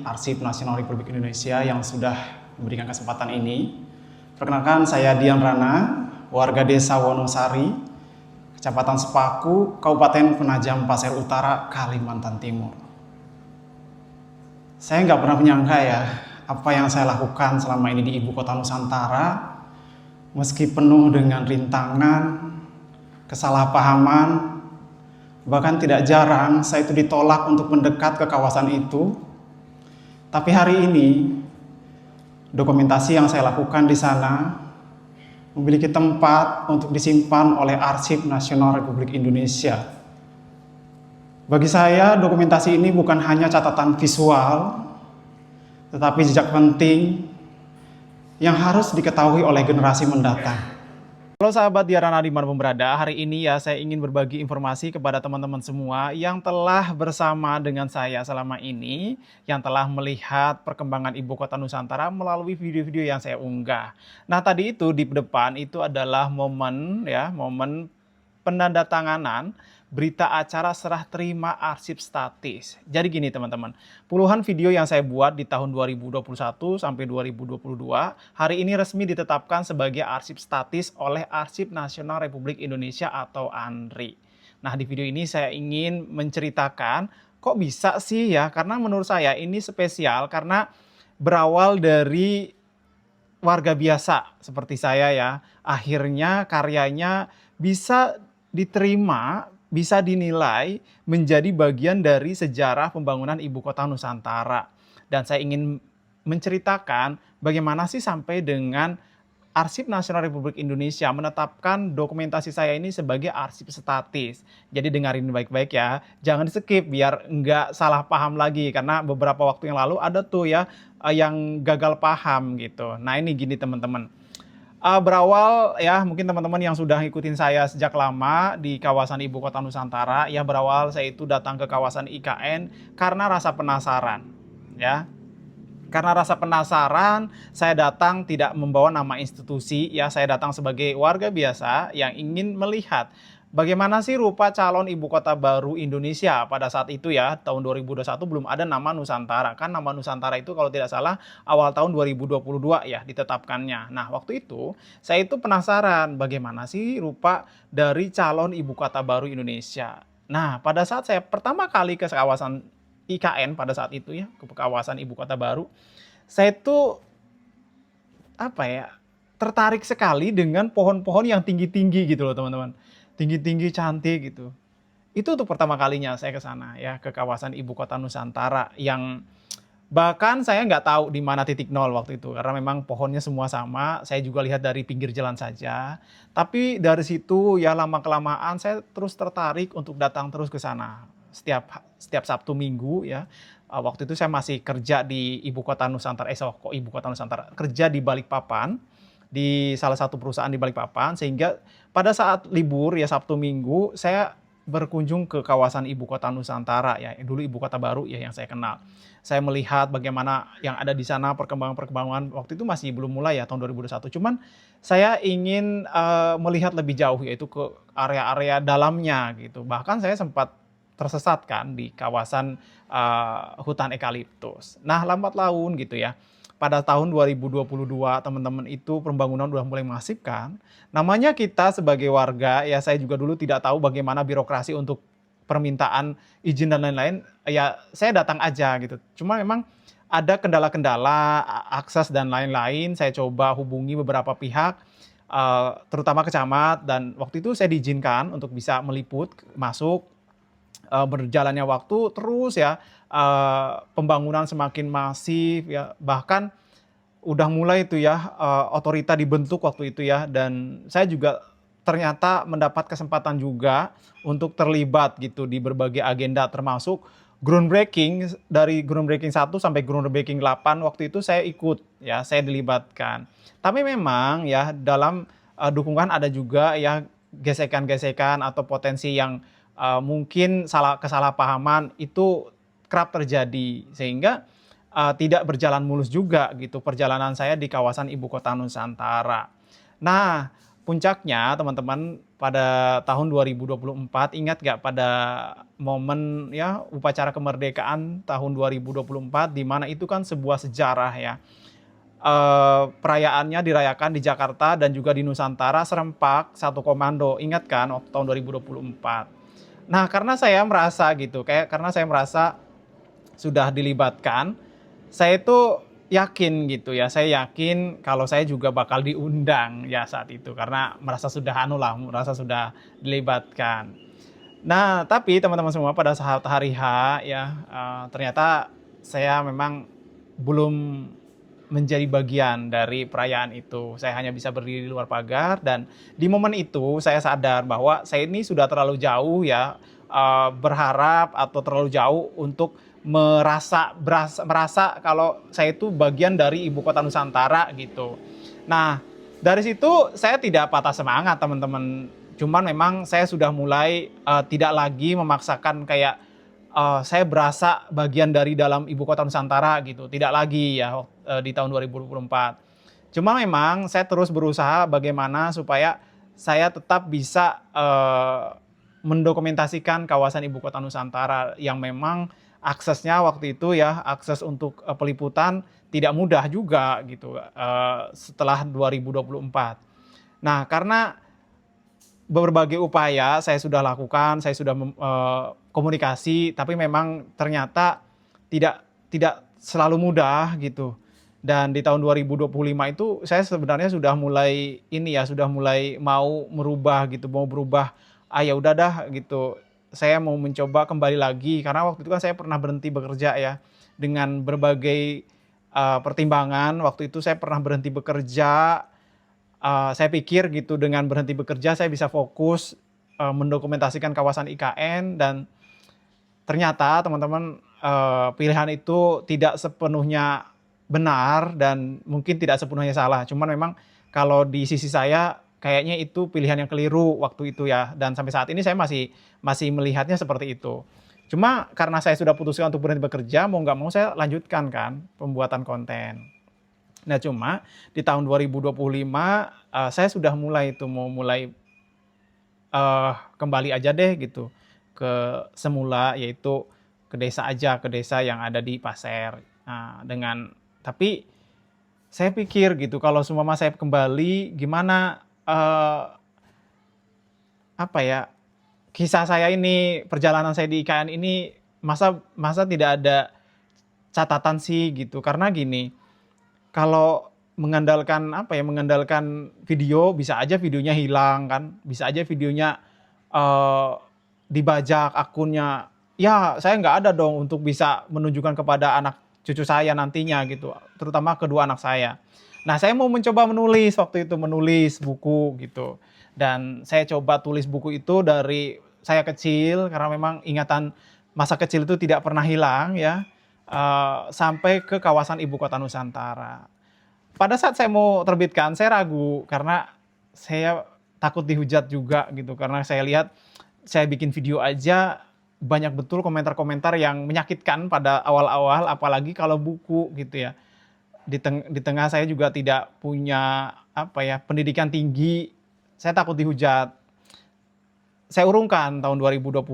Arsip Nasional Republik Indonesia yang sudah memberikan kesempatan ini. Perkenalkan, saya Dian Rana, warga Desa Wonosari, Kecamatan Sepaku, Kabupaten Penajam Pasir Utara, Kalimantan Timur. Saya nggak pernah menyangka ya, apa yang saya lakukan selama ini di Ibu Kota Nusantara, meski penuh dengan rintangan, kesalahpahaman, bahkan tidak jarang saya itu ditolak untuk mendekat ke kawasan itu. Tapi hari ini, dokumentasi yang saya lakukan di sana memiliki tempat untuk disimpan oleh Arsip Nasional Republik Indonesia. Bagi saya, dokumentasi ini bukan hanya catatan visual, tetapi jejak penting yang harus diketahui oleh generasi mendatang. Halo sahabat Dian Rana dimanapun berada, hari ini ya saya ingin berbagi informasi kepada teman-teman semua yang telah bersama dengan saya selama ini, yang telah melihat perkembangan Ibu Kota Nusantara melalui video-video yang saya unggah. Nah tadi itu di depan itu adalah momen penandatanganan berita acara serah terima arsip statis. Jadi gini teman-teman, puluhan video yang saya buat di tahun 2021 sampai 2022, hari ini resmi ditetapkan sebagai arsip statis oleh Arsip Nasional Republik Indonesia atau ANRI. Nah di video ini saya ingin menceritakan kok bisa sih ya, karena menurut saya ini spesial karena berawal dari warga biasa seperti saya ya, akhirnya karyanya bisa diterima, bisa dinilai menjadi bagian dari sejarah pembangunan Ibu Kota Nusantara. Dan saya ingin menceritakan bagaimana sih sampai dengan Arsip Nasional Republik Indonesia menetapkan dokumentasi saya ini sebagai arsip statis. Jadi dengarin baik-baik ya, jangan di skip biar nggak salah paham lagi. Karena beberapa waktu yang lalu ada tuh ya yang gagal paham gitu. Nah ini gini teman-teman. Berawal ya mungkin teman-teman yang sudah ngikutin saya sejak lama di kawasan Ibu Kota Nusantara ya, berawal saya itu datang ke kawasan IKN karena rasa penasaran ya. Karena rasa penasaran saya datang tidak membawa nama institusi ya, saya datang sebagai warga biasa yang ingin melihat bagaimana sih rupa calon ibu kota baru Indonesia pada saat itu ya, tahun 2021 belum ada nama Nusantara. Kan nama Nusantara itu kalau tidak salah awal tahun 2022 ya ditetapkannya. Nah waktu itu saya itu penasaran bagaimana sih rupa dari calon ibu kota baru Indonesia. Nah pada saat saya pertama kali ke kawasan IKN pada saat itu ya, ke kawasan ibu kota baru, saya itu tertarik sekali dengan pohon-pohon yang tinggi-tinggi gitu loh teman-teman. Tinggi-tinggi cantik gitu. Itu untuk pertama kalinya saya ke sana ya, ke kawasan Ibu Kota Nusantara yang bahkan saya nggak tahu di mana titik nol waktu itu karena memang pohonnya semua sama. Saya juga lihat dari pinggir jalan saja. Tapi dari situ ya lama-kelamaan saya terus tertarik untuk datang terus ke sana. Setiap Sabtu Minggu ya. Waktu itu saya masih kerja di Ibu Kota Nusantara, Ibu Kota Nusantara, kerja di Balikpapan, di salah satu perusahaan di Balikpapan, sehingga pada saat libur ya Sabtu Minggu saya berkunjung ke kawasan Ibu Kota Nusantara ya, dulu Ibu Kota baru ya yang saya kenal. Saya melihat bagaimana yang ada di sana, perkembangan waktu itu masih belum mulai ya tahun 2021. Cuman saya ingin melihat lebih jauh yaitu ke area-area dalamnya gitu. Bahkan saya sempat tersesat kan di kawasan hutan ekaliptus. Nah lambat laun gitu ya, pada tahun 2022 teman-teman itu pembangunan udah mulai masif kan. Namanya kita sebagai warga ya, saya juga dulu tidak tahu bagaimana birokrasi untuk permintaan izin dan lain-lain. Ya saya datang aja gitu. Cuma memang ada kendala-kendala akses dan lain-lain. Saya coba hubungi beberapa pihak, terutama kecamat, dan waktu itu saya diizinkan untuk bisa meliput masuk. Berjalannya waktu terus ya, pembangunan semakin masif ya, bahkan udah mulai itu ya otorita dibentuk waktu itu ya, dan saya juga ternyata mendapat kesempatan juga untuk terlibat gitu di berbagai agenda termasuk groundbreaking, dari groundbreaking 1 sampai groundbreaking 8 waktu itu saya ikut ya, saya dilibatkan. Tapi memang ya dalam dukungan ada juga ya gesekan-gesekan atau potensi yang mungkin kesalahpahaman itu kerap terjadi sehingga tidak berjalan mulus juga gitu perjalanan saya di kawasan Ibu Kota Nusantara. Nah, puncaknya teman-teman pada tahun 2024, ingat nggak pada momen ya upacara kemerdekaan tahun 2024, di mana itu kan sebuah sejarah ya. Perayaannya dirayakan di Jakarta dan juga di Nusantara serempak satu komando. Ingat kan waktu tahun 2024. Nah, karena saya merasa gitu, karena saya merasa sudah dilibatkan, saya itu yakin gitu ya, saya yakin kalau saya juga bakal diundang ya saat itu karena merasa sudah dilibatkan. Nah, tapi teman-teman semua pada saat hari H ya, ternyata saya memang belum menjadi bagian dari perayaan itu. Saya hanya bisa berdiri di luar pagar dan di momen itu saya sadar bahwa saya ini sudah terlalu jauh ya, berharap atau terlalu jauh untuk merasa kalau saya itu bagian dari ibu kota Nusantara gitu. Nah, dari situ saya tidak patah semangat teman-teman. Cuman memang saya sudah mulai tidak lagi memaksakan kayak saya berasa bagian dari dalam ibu kota Nusantara gitu. Tidak lagi ya di tahun 2024. Cuma memang saya terus berusaha bagaimana supaya saya tetap bisa mendokumentasikan kawasan ibu kota Nusantara yang memang aksesnya waktu itu ya, akses untuk peliputan tidak mudah juga gitu setelah 2024. Nah, karena berbagai upaya saya sudah lakukan, saya sudah komunikasi, tapi memang ternyata tidak tidak selalu mudah gitu. Dan di tahun 2025 itu saya sebenarnya sudah mulai ini ya, sudah mulai mau merubah gitu, mau berubah. Ya udah dah gitu. Saya mau mencoba kembali lagi karena waktu itu kan saya pernah berhenti bekerja ya. Dengan berbagai pertimbangan, waktu itu saya pernah berhenti bekerja. Saya pikir gitu dengan berhenti bekerja saya bisa fokus mendokumentasikan kawasan IKN dan ternyata teman-teman pilihan itu tidak sepenuhnya benar dan mungkin tidak sepenuhnya salah. Cuman memang kalau di sisi saya kayaknya itu pilihan yang keliru waktu itu ya dan sampai saat ini saya masih melihatnya seperti itu. Cuma karena saya sudah putuskan untuk berhenti bekerja, mau nggak mau saya lanjutkan kan pembuatan konten. Nah, cuma di tahun 2025 saya sudah mulai kembali aja deh gitu ke semula, yaitu ke desa aja, ke desa yang ada di Pasir. Nah, tapi saya pikir gitu kalau seumpama saya kembali gimana apa ya, kisah saya ini, perjalanan saya di IKN ini masa tidak ada catatan sih gitu. Karena gini, kalau mengandalkan video, bisa aja videonya hilang kan, bisa aja videonya dibajak akunnya. Ya, saya nggak ada dong untuk bisa menunjukkan kepada anak cucu saya nantinya gitu, terutama kedua anak saya. Nah, saya mau mencoba menulis buku gitu. Dan saya coba tulis buku itu dari saya kecil karena memang ingatan masa kecil itu tidak pernah hilang ya. Sampai ke kawasan ibu kota Nusantara. Pada saat saya mau terbitkan, saya ragu karena saya takut dihujat juga gitu. Karena saya lihat saya bikin video aja banyak betul komentar-komentar yang menyakitkan pada awal-awal, apalagi kalau buku gitu ya. Di tengah saya juga tidak punya pendidikan tinggi, saya takut dihujat. Saya urungkan tahun 2025.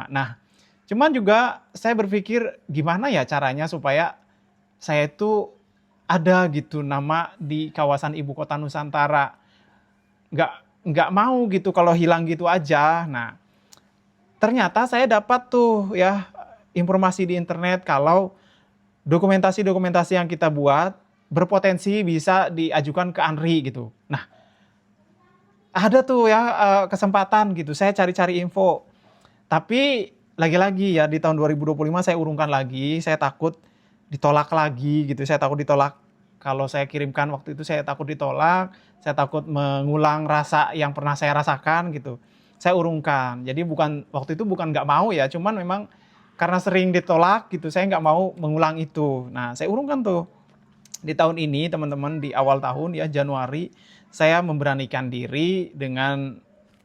Nah, cuman juga saya berpikir gimana ya caranya supaya saya itu ada gitu nama di kawasan ibu kota Nusantara. Nggak mau gitu kalau hilang gitu aja. Nah, ternyata saya dapat tuh ya informasi di internet kalau dokumentasi-dokumentasi yang kita buat berpotensi bisa diajukan ke ANRI gitu. Nah, ada tuh ya kesempatan gitu. Saya cari-cari info. Tapi lagi-lagi ya di tahun 2025 saya urungkan lagi, saya takut ditolak lagi gitu. Saya takut ditolak kalau saya kirimkan waktu itu, saya takut ditolak, saya takut mengulang rasa yang pernah saya rasakan gitu. Saya urungkan. Jadi waktu itu bukan nggak mau ya, cuman memang karena sering ditolak gitu, saya nggak mau mengulang itu. Nah, saya urungkan tuh. Di tahun ini teman-teman, di awal tahun ya Januari, saya memberanikan diri dengan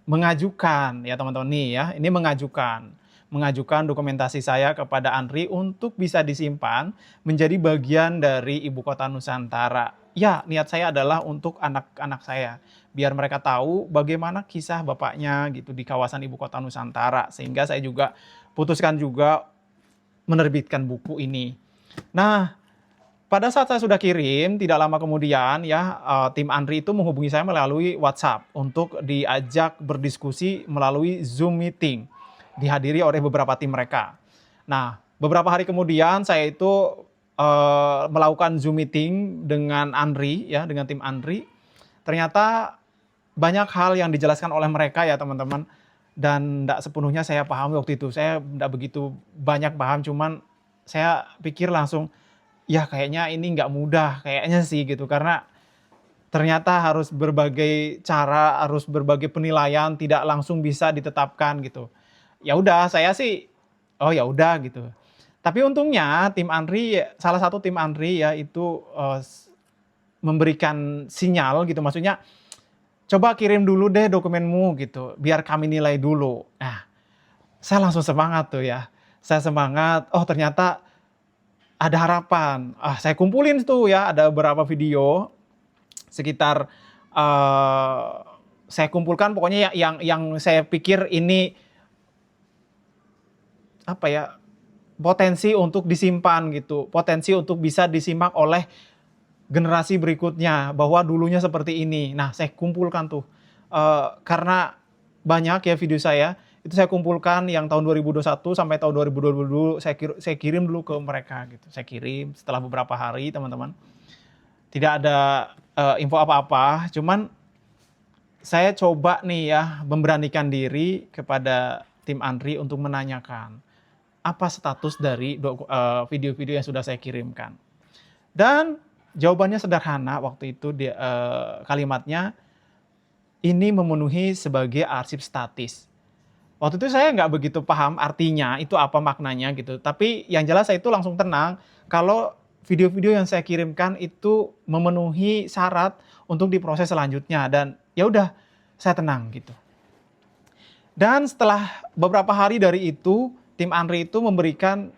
mengajukan ya teman-teman nih ya, ini mengajukan mengajukan dokumentasi saya kepada Andri untuk bisa disimpan menjadi bagian dari Ibu Kota Nusantara. Ya, niat saya adalah untuk anak-anak saya, biar mereka tahu bagaimana kisah bapaknya gitu di kawasan Ibu Kota Nusantara. Sehingga saya juga putuskan juga menerbitkan buku ini. Nah, pada saat saya sudah kirim, tidak lama kemudian ya, tim Andri itu menghubungi saya melalui WhatsApp untuk diajak berdiskusi melalui Zoom meeting, dihadiri oleh beberapa tim mereka. Nah, beberapa hari kemudian saya itu melakukan Zoom meeting dengan Andri ya, dengan tim Andri. Ternyata banyak hal yang dijelaskan oleh mereka ya teman-teman, dan tidak sepenuhnya saya pahami waktu itu. Saya tidak begitu banyak paham, cuman saya pikir langsung, ya kayaknya ini nggak mudah, kayaknya sih gitu. Karena ternyata harus berbagai cara, harus berbagai penilaian, tidak langsung bisa ditetapkan gitu. Ya udah, saya sih, oh ya udah gitu. Tapi untungnya tim Andri, salah satu tim Andri ya itu memberikan sinyal gitu, maksudnya coba kirim dulu deh dokumenmu gitu, biar kami nilai dulu. Nah, saya langsung semangat tuh ya. Saya semangat, oh ternyata ada harapan. Saya kumpulin tuh ya, ada beberapa video sekitar saya kumpulkan pokoknya yang saya pikir ini apa ya, potensi untuk disimpan gitu, potensi untuk bisa disimak oleh generasi berikutnya bahwa dulunya seperti ini. Nah, saya kumpulkan tuh karena banyak ya video saya, itu saya kumpulkan yang tahun 2021 sampai tahun 2022 saya kirim dulu ke mereka gitu. Saya kirim setelah beberapa hari teman-teman. Tidak ada info apa-apa, cuman saya coba nih ya memberanikan diri kepada tim Andri untuk menanyakan apa status dari video-video yang sudah saya kirimkan. Dan jawabannya sederhana waktu itu, kalimatnya ini memenuhi sebagai arsip statis. Waktu itu saya nggak begitu paham artinya, itu apa maknanya gitu. Tapi yang jelas saya itu langsung tenang kalau video-video yang saya kirimkan itu memenuhi syarat untuk diproses selanjutnya. Dan ya udah, saya tenang gitu. Dan setelah beberapa hari dari itu, tim Andri itu memberikan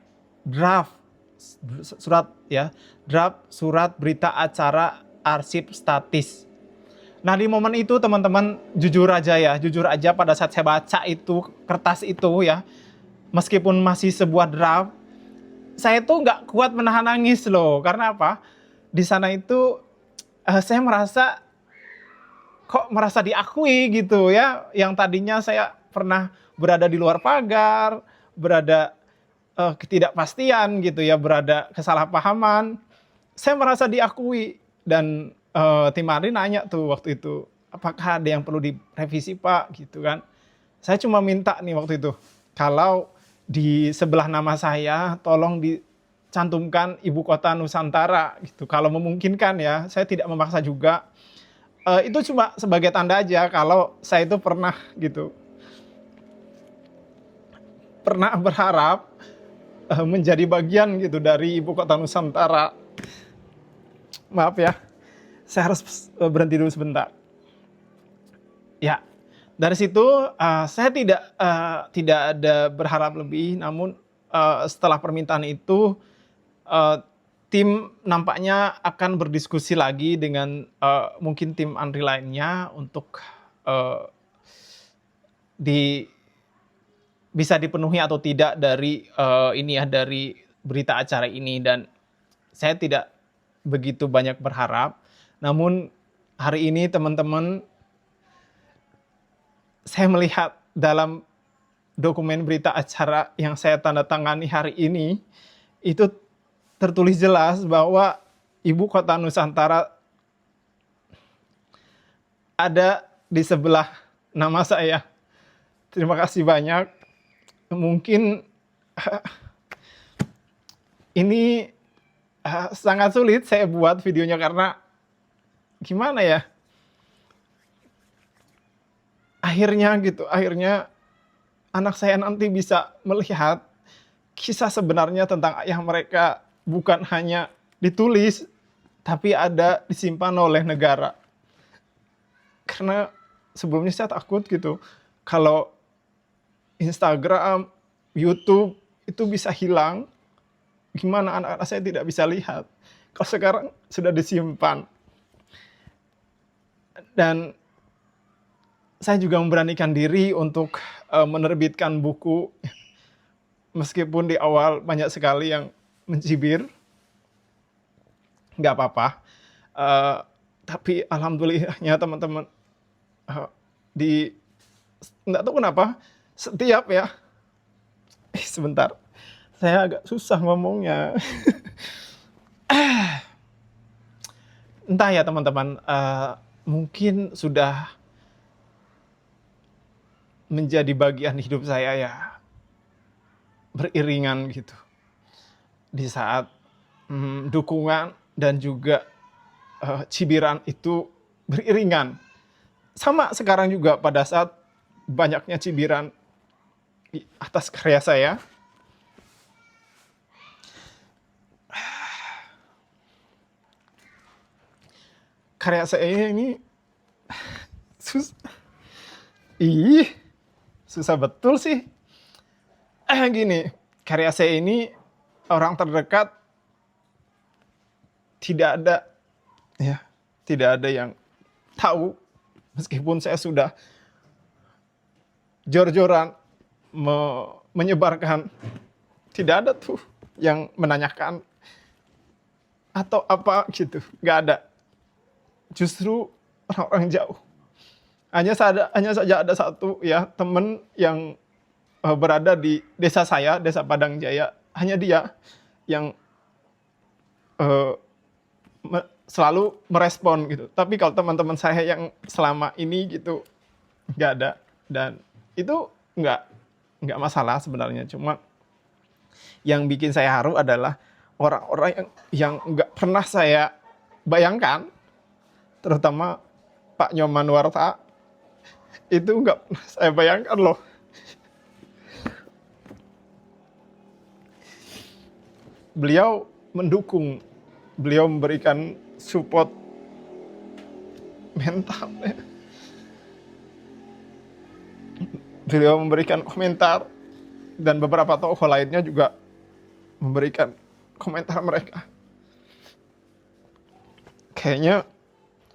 draft surat berita acara arsip statis. Nah, di momen itu teman-teman, jujur aja pada saat saya baca itu kertas itu ya, meskipun masih sebuah draft, saya tuh nggak kuat menahan nangis loh. Karena apa? Di sana itu saya merasa diakui gitu ya. Yang tadinya saya pernah berada di luar pagar, berada ketidakpastian gitu ya, berada kesalahpahaman, saya merasa diakui. Dan tim Andri nanya tuh waktu itu, apakah ada yang perlu direvisi Pak gitu kan. Saya cuma minta nih waktu itu, kalau di sebelah nama saya tolong dicantumkan Ibu Kota Nusantara gitu, kalau memungkinkan ya. Saya tidak memaksa juga, itu cuma sebagai tanda aja kalau saya itu pernah berharap menjadi bagian gitu dari Ibu Kota Nusantara. Maaf ya, saya harus berhenti dulu sebentar. Ya, dari situ saya tidak ada berharap lebih. Namun setelah permintaan itu, tim nampaknya akan berdiskusi lagi dengan mungkin tim Andri lainnya untuk bisa dipenuhi atau tidak dari dari berita acara ini. Dan saya tidak begitu banyak berharap. Namun hari ini teman-teman, saya melihat dalam dokumen berita acara yang saya tanda tangani hari ini, itu tertulis jelas bahwa Ibu Kota Nusantara ada di sebelah nama saya. Terima kasih banyak. Mungkin ini sangat sulit saya buat videonya karena gimana ya? Akhirnya anak saya nanti bisa melihat kisah sebenarnya tentang ayah mereka, bukan hanya ditulis tapi ada disimpan oleh negara. Karena sebelumnya saya takut gitu, kalau Instagram, YouTube itu bisa hilang, gimana anak-anak saya tidak bisa lihat. Kalau sekarang sudah disimpan. Dan saya juga memberanikan diri untuk menerbitkan buku, meskipun di awal banyak sekali yang mencibir, nggak apa-apa. Tapi alhamdulillahnya teman-teman, nggak tahu kenapa, setiap ya, sebentar, saya agak susah ngomongnya. Entah ya teman-teman, mungkin sudah menjadi bagian hidup saya ya, beriringan gitu. Di saat dukungan dan juga cibiran itu beriringan. Sama sekarang juga pada saat banyaknya cibiran atas karya saya. Karya saya ini susah betul sih. Gini, karya saya ini orang terdekat tidak ada yang tahu, meskipun saya sudah jor-joran menyebarkan, tidak ada tuh yang menanyakan atau apa gitu, nggak ada. Justru orang-orang jauh. Hanya saja ada satu ya teman yang berada di desa saya, Desa Padang Jaya. Hanya dia yang selalu merespon gitu. Tapi kalau teman-teman saya yang selama ini gitu nggak ada, dan itu nggak masalah sebenarnya. Cuma yang bikin saya haru adalah orang-orang yang nggak pernah saya bayangkan, terutama Pak Nyoman Nuarta, itu nggak pernah saya bayangkan loh. Beliau mendukung, beliau memberikan support mental. Beliau memberikan komentar, dan beberapa tokoh lainnya juga memberikan komentar mereka. Kayaknya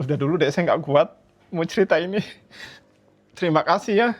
udah dulu deh, saya nggak kuat mau cerita ini. Terima kasih ya.